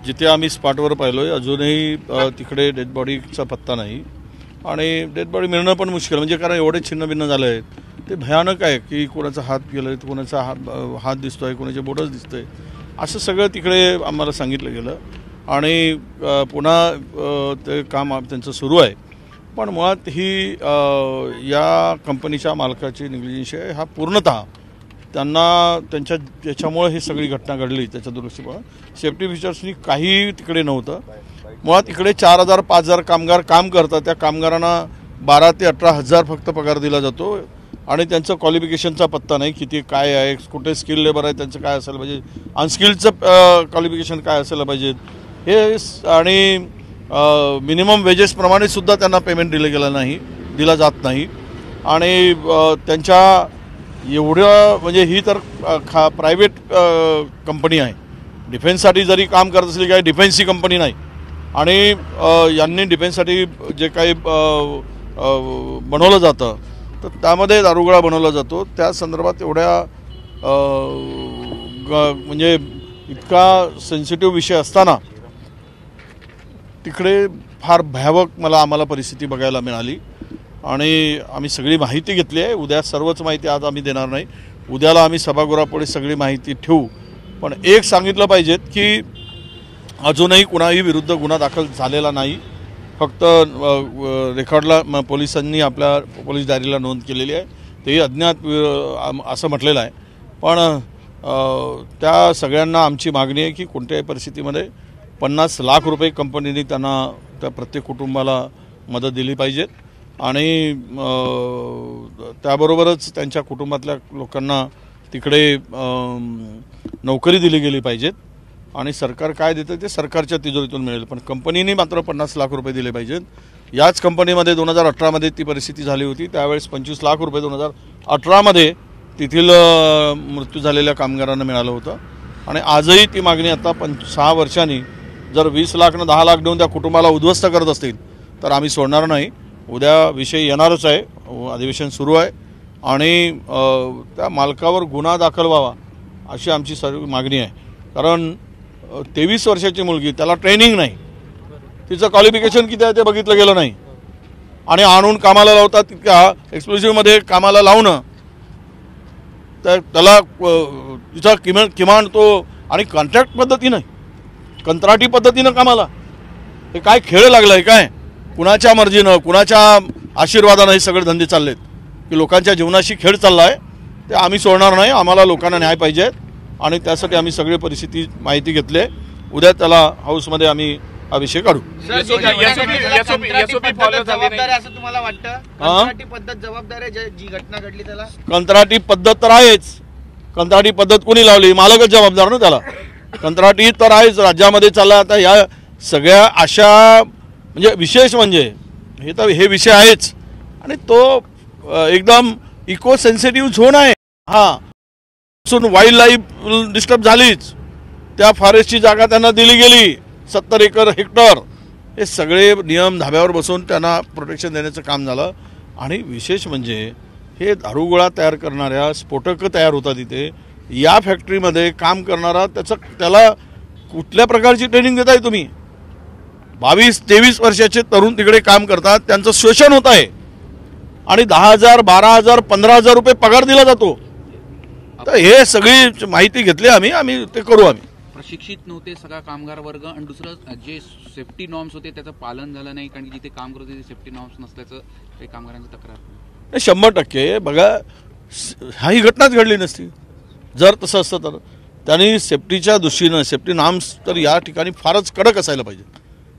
जिथे आम्ही स्पॉटवर पाहिलोय अजूनही तिकडे डेड बॉडीचा पत्ता नाही आणि डेड बॉडी मिळणं पण मुश्किल, म्हणजे कारण एवढे छिन्नभिन्न झाले आहेत ते भयानक आहे की कोणाचा हात गेला आहे, कोणाचा हात दिसतोय, कोणाचे बोटच दिसतंय, असं सगळं तिकडे आम्हाला सांगितलं गेलं आणि पुन्हा ते काम त्यांचं सुरू आहे. पण मुळात ही या कंपनीच्या मालकाची निग्लिजन्सी आहे हा पूर्णतः त्यांना त्याच्यामुळे ही सगळी घटना घडली. त्याच्या दृष्टीमुळे सेफ्टी फीचर्सनी काही तिकडे नव्हतं. मुळात इकडे 4,000-5,000 कामगार काम करतात, त्या कामगारांना 12,000 ते 18,000 फक्त पगार दिला जातो आणि त्यांचं क्वालिफिकेशनचा पत्ता नाही, किती काय आहे, कुठे स्किल लेबर आहे त्यांचं काय असायला पाहिजे, अनस्किल्डचं क्वालिफिकेशन काय असायला पाहिजे हे, आणि मिनिमम वेजेसप्रमाणे सुद्धा त्यांना पेमेंट दिला जात नाही. आणि त्यांच्या एवढं म्हणजे ही तर प्रायव्हेट कंपनी आहे, डिफेन्ससाठी जरी काम करत असली काही डिफेन्सची कंपनी नाही. आणि यांनी डिफेन्ससाठी जे काही बनवलं जातं तर त्यामध्ये दारुगोळा बनवला जातो. त्या संदर्भात एवढ्या म्हणजे इतका सेन्सिटिव्ह विषय असताना तिकडे फार भयावक आम्हाला परिस्थिती बघायला मिळाली आणि आम्ही सगळी माहिती घेतली आहे. उद्या सर्वच माहिती आज आम्ही देणार नाही, उद्याला आम्ही सभागृहापुढे सगळी माहिती ठेवू. पण एक सांगितलं पाहिजेत की अजूनही कुणाही विरुद्ध गुन्हा दाखल झालेला नाही, फक्त रेकॉर्डला पोलिसांनी आपल्या पोलीस डायरीला नोंद केलेली आहे, तेही अज्ञात असं म्हटलेलं आहे. पण त्या सगळ्यांना आमची मागणी आहे की कोणत्याही परिस्थितीमध्ये 50 लाख रुपये कंपनीने त्यांना त्या प्रत्येक कुटुंबाला मदत दिली पाहिजेत आणि त्याबरोबरच त्यांच्या कुटुंबातल्या लोकांना तिकडे नोकरी दिली गेली पाहिजेत आणि सरकार काय देतं ते सरकारच्या तिजोरीतून मिळेल. पण कंपनीने मात्र 50 लाख रुपये दिले पाहिजेत. याच कंपनीमध्ये 2018मध्ये ती परिस्थिती झाली होती, त्यावेळेस 25 लाख रुपये 2018मध्ये तेथील मृत्यू झालेल्या कामगारांना मिळालं होतं. आणि आजही ती मागणी आता 6 वर्षांनी जर 20 लाख न 10 लाख देऊन त्या कुटुंबाला उद्ध्वस्त करत असतील तर आम्ही सोडणार नाही. उद्या विषय येणारच आहे, अधिवेशन सुरू आहे आणि त्या मालकावर गुन्हा दाखल व्हावा अशी आमची सर्व मागणी आहे. कारण 23 वर्षाची मुलगी, त्याला ट्रेनिंग नाही, तिचं क्वालिफिकेशन किती आहे ते बघितलं गेलं नाही आणि आणून कामाला लावतात. तितक्या एक्सप्लोसिव्हमध्ये कामाला लावणं तर त्याला तिचा किमान तो आणि कॉन्ट्रॅक्ट पद्धतीनं कंत्राटी पद्धतीनं कामाला, हे काय खेळ लागला आहे काय, कुणाच्या मर्जीनं कुणाच्या आशीर्वादानं हे सगळे धंदे चाललेत की लोकांच्या जीवनाशी खेळ चालला आहे. ते आम्ही सोडणार नाही, आम्हाला लोकांना न्याय पाहिजे आणि त्यासाठी आम्ही सगळी परिस्थिती माहिती घेतली आहे. उद्या त्याला हाऊसमध्ये आम्ही हा विषय काढू. कंत्राटी पद्धत तर आहेच, कंत्राटी पद्धत कोणी लावली, मालकच जबाबदार ना त्याला. कंत्राटी तर आहेच राज्यामध्ये चालला. आता या सगळ्या अशा म्हणजे विशेष म्हणजे हे विषय आहेच आणि तो एकदम इको सेन्सिटिव्ह झोन आहे हा. वाईल्ड लाईफ डिस्टर्ब झालीच, त्या फॉरेस्टची जागा त्यांना दिली गेली 70 एकर हेक्टर, हे सगळे नियम धाब्यावर बसून त्यांना प्रोटेक्शन देण्याचं काम झालं. आणि विशेष म्हणजे हे दारुगोळा तयार करणाऱ्या स्फोटकं तयार होतात तिथे, या फॅक्टरीमध्ये काम करणारा त्याला कुठल्या प्रकारची ट्रेनिंग देताय तुम्ही. 22-23 वर्षाचे तरुण तिकडे काम करतात, त्यांचं शोषण होत आहे आणि 10,000, 12,000, 15,000 रुपये पगार दिला जातो. तर हे सगळी माहिती घेतली आम्ही ते करू. आम्ही प्रशिक्षित नव्हते सगळा कामगार वर्ग आणि दुसरं जे सेफ्टी नॉर्म्स होते त्याचं पालन झालं नाही, कारण जिथे काम करत होते सेफ्टी नॉर्म्स नसल्याचं काही कामगारांची तक्रार. 100% बघा, ही घटनाच घडली नसती जर तसं असतं तर. त्यांनी सेफ्टीच्या दृष्टीनं सेफ्टी नॉर्म्स तर या ठिकाणी फारच कडक असायला पाहिजे,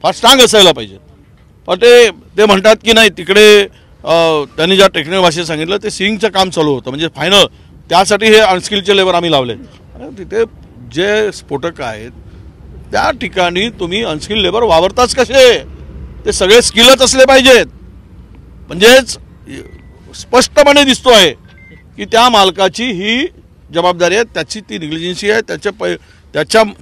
फार स्ट्रॉंग असायला पाहिजे. पण ते म्हणतात की नाही, तिकडे त्यांनी ज्या टेक्निकल भाषेत सांगितलं ते सीइंगचं काम चालू होतं, म्हणजे फायनल त्यासाठी हे अनस्किल्डचे लेबर आम्ही लावले. तिथे जे स्फोटक आहेत त्या ठिकाणी तुम्ही अनस्किल्ड लेबर वावरताच कसे, ते सगळे स्किलच असले पाहिजेत. म्हणजेच स्पष्टपणे दिसतो आहे की त्या मालकाची ही जबाबदारी आहे, त्याची ती निग्लिजन्सी आहे,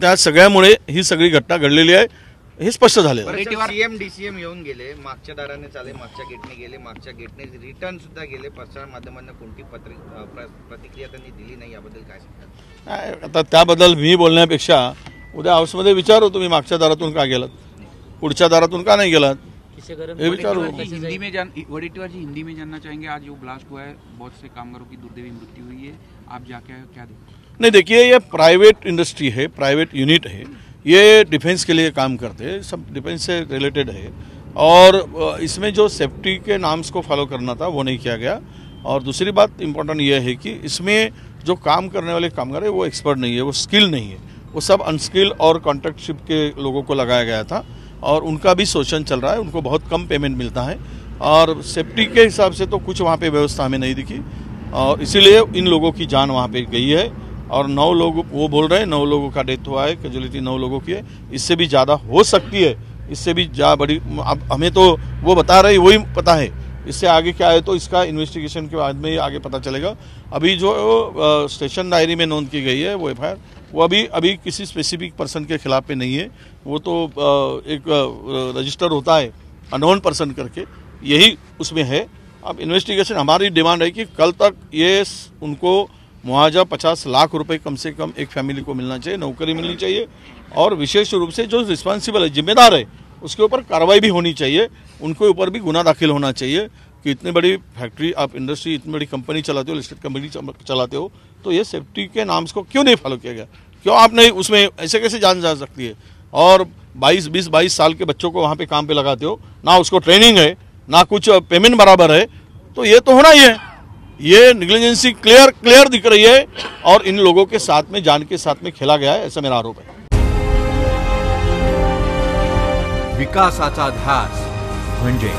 त्या सगळ्यामुळे ही सगळी घटना घडलेली आहे हे स्पष्ट झालेलं आहे. सीएम डीसीएम येऊन गेले, मागच्या दाराने चाले, मागच्या गेटने गेले, मागच्या गेटने रिटर्न सुद्धा गेले, प्रसार माध्यमांना कोणती प्रतिक्रिया त्यांनी दिली नाही, याबद्दल काय सांगतात? आता त्याबद्दल मी बोलण्यापेक्षा उद्या हाऊसमध्ये विचारू तुम्ही मागच्या दारातून का गेलात, पुढच्या दारातून का नहीं गेलात, ये विचारू। वडेट्टीवार जी हिंदी में जानना चाहेंगे, आज जो ब्लास्ट हुआ है बहुत से कामगारों की दुर्दैवी मृत्यु हुई है, आप जाके क्या देखते? नहीं देखिए, ये प्राइवेट इंडस्ट्री है, प्राइवेट यूनिट है, ये डिफेंस के लिए काम करते हैं, सब डिफेंस से रिलेटेड है और इसमें जो सेफ्टी के नॉर्म्स को फॉलो करना था वो नहीं किया गया। और दूसरी बात इम्पोर्टेंट ये है कि इसमें जो काम करने वाले कामगार है वो एक्सपर्ट नहीं है, वो स्किल नहीं है, वो सब अनस्किल और कॉन्ट्रैक्टशिप के लोगों को लगाया गया था और उनका भी शोषण चल रहा है, उनको बहुत कम पेमेंट मिलता है और सेफ्टी के हिसाब से तो कुछ वहाँ पे व्यवस्था हमें नहीं दिखी और इसीलिए इन लोगों की जान वहाँ पे गई है और 9 लोग वो बोल रहे हैं 9 लोगों का डेथ हुआ है, कैजुअलिटी 9 लोगों की है, इससे भी ज़्यादा हो सकती है, इससे भी ज़्यादा बड़ी, अब हमें तो वो बता रहे वही पता है, इससे आगे क्या है तो इसका इन्वेस्टिगेशन के बाद में ही आगे पता चलेगा। अभी जो स्टेशन डायरी में नोंद की गई है वो एफआईआर वो अभी किसी स्पेसिफिक पर्सन के खिलाफ पे नहीं है, वो तो एक रजिस्टर होता है अननोन पर्सन करके, यही उसमें है। अब इन्वेस्टिगेशन, हमारी डिमांड है कि कल तक ये उनको मुआवजा 50 लाख रुपए कम से कम एक फैमिली को मिलना चाहिए, नौकरी मिलनी चाहिए और विशेष रूप से जो रिस्पॉन्सिबल है, जिम्मेदार है, उसके ऊपर कार्रवाई भी होनी चाहिए, उनके ऊपर भी गुना दाखिल होना चाहिए कि इतनी बड़ी फैक्ट्री, आप इंडस्ट्री, इतनी बड़ी कंपनी चलाते हो, लिस्टेड कंपनी चलाते हो, तो ये सेफ्टी के नाम्स को क्यों नहीं फॉलो किया गया, क्यों आप नहीं उसमें, ऐसे कैसे जान जा सकती है। और 22 साल के बच्चों को वहाँ पे काम पे लगाते हो, ना उसको ट्रेनिंग है ना कुछ पेमेंट बराबर है, तो ये तो होना ही है, ये निग्लिजेंसी क्लियर दिख रही है और इन लोगों के साथ में, जान के साथ में खेला गया है, ऐसा मेरा आरोप है। विकासाचा ध्यास म्हणजे